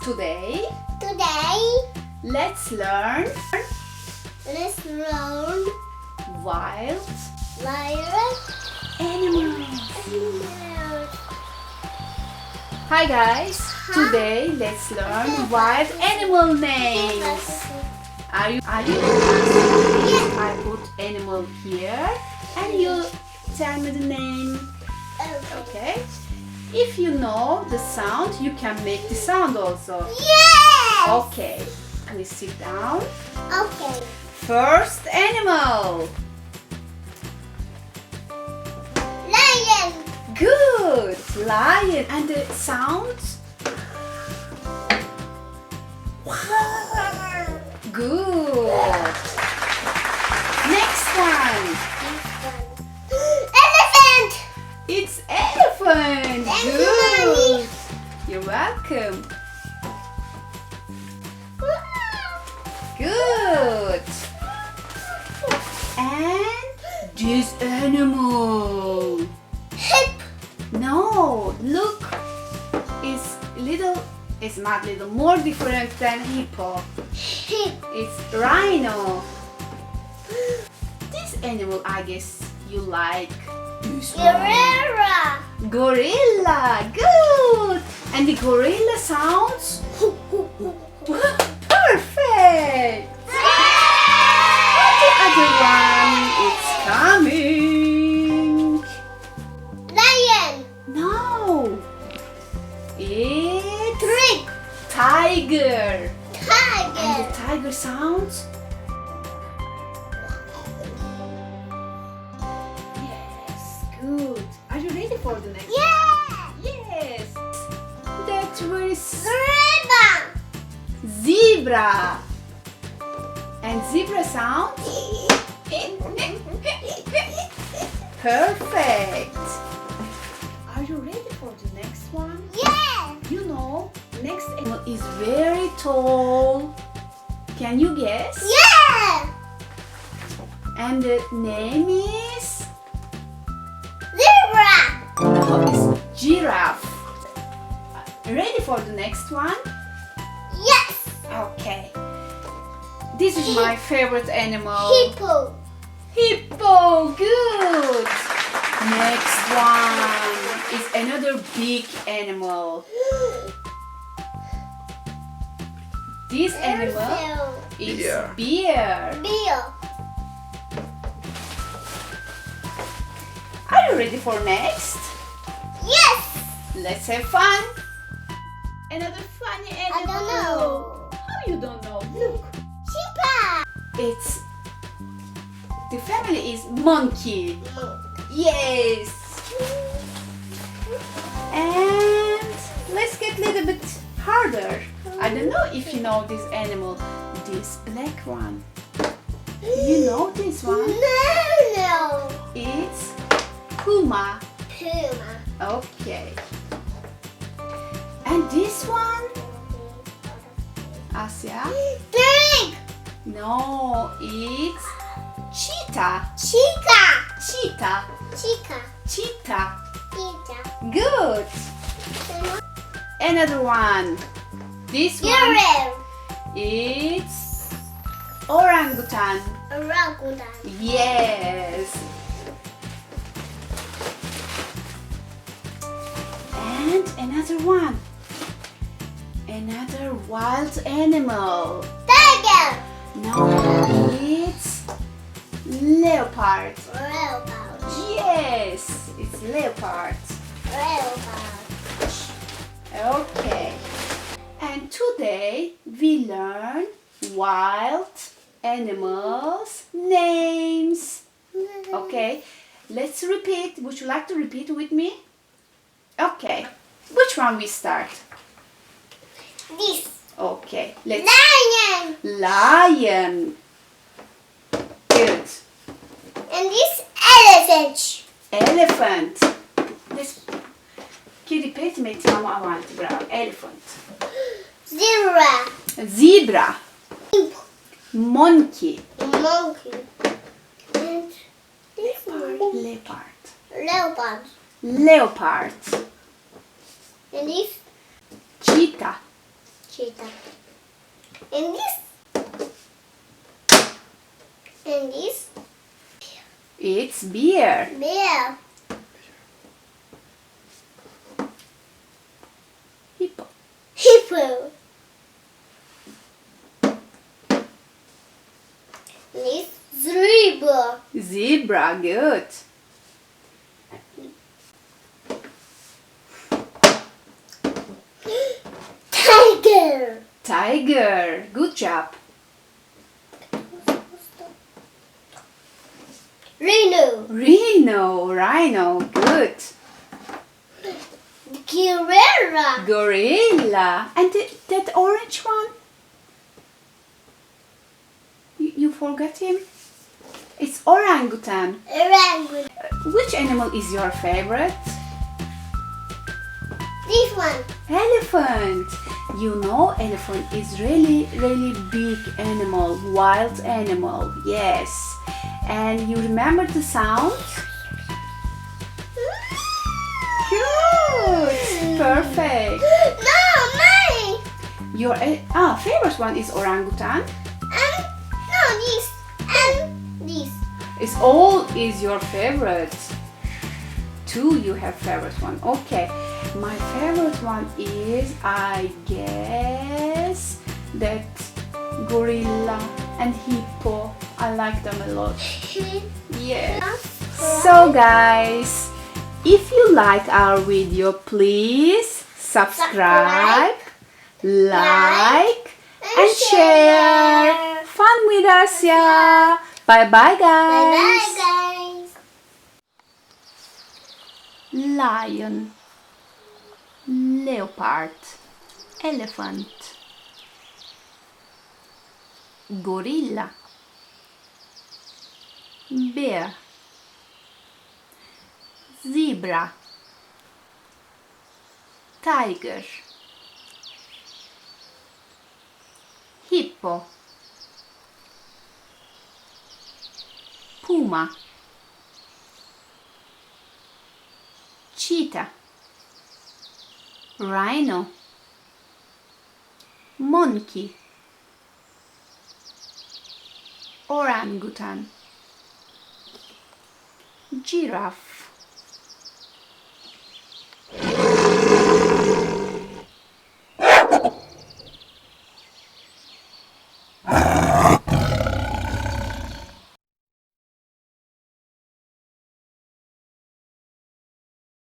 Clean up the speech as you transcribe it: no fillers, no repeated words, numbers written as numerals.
Today, let's learn learn wild wild animals. animals. Hi guys, today let's learn wild animal names. Are you? Yes. I put animal here and you tell me the name. Okay? If you know the sound, you can make the sound also. Yes. Okay, please sit down. Okay. First animal. Lion. Good, lion. And the sound? Good. Next one. Elephant. It's elephant. Thank you, Good. Mommy. You're welcome. Good. And this animal. Hip. No, look. It's not little, more different than hippo. Hip. It's rhino. This animal, I guess you like. This one. Gorilla. Gorilla. Good. And the gorilla sounds perfect. And the other one, it's coming. Lion. No. It's Tree. tiger. And Tiger. the tiger sounds. Yes, good. Are you ready for the next? Yeah. Yes. That's very Zebra. zebra. And zebra sounds perfect. Are you ready for the next one? Yeah. You know, next animal is very tall. Can you guess? Yeah. And the name is? Zebra. No, it's giraffe. Ready for the next one? Yes. Okay. This is my favorite animal. Hippo. Hippo. Good. Next one is another big animal. This animal is Bear. bear. Bear. Are you ready for next? Yes. Let's have fun. Another funny animal. I don't know. How you don't know? Look. Cheetah. It's the family is monkey. Yes. And let's get a little bit harder. I don't know if you know this animal. This black one. You know this one? No. It's puma. Puma. Okay. And this one? Asya? Pig. No, it's cheetah. Chica. Cheetah. Chica. Cheetah. Cheetah. Good. Another one. This one, Gorilla. it's orangutan. Orangutan. Yes. And another one. Another wild animal. Tiger. No, it's leopard. Leopard. Yes, it's leopard. Leopard. Okay. And today we learn wild animals names. Okay, let's repeat. Would you like to repeat with me? Okay. Which one we start? This. Okay, let's. Lion. Lion. Good. And this elephant. Elephant. Let's. Can you repeat me? Mama, I want. Bravo. Elephant. Zebra. Zebra. Monkey. Monkey. And this one. Leopard. Leopard. Leopard. And this Cheetah. cheetah. And this. And this. It's bear. Bear. Hippo. Hippo. This zebra. Zebra, good. Tiger. Tiger, good job. Rhino. Rhino, good. Gorilla. Gorilla. And that orange one? You forgot him? It's orangutan. Orangutan. Which animal is your favorite? This one. Elephant. You know, elephant is really big animal, wild animal. Yes. And you remember the sound? Good. Perfect. No, mine. Your favorite one is orangutan. And no, this. And this. It's all is your favorite. Two you have favorite one. Okay. My favorite one is, I guess, that gorilla and hippo. I like them a lot. Yes. So guys, if you like our video, please subscribe, like and share. Fun with us, yeah. Bye bye guys. Bye bye, guys. Lion, leopard, elephant, gorilla, bear, zebra, tiger, hippo, puma, cheetah, rhino, monkey, orangutan, giraffe,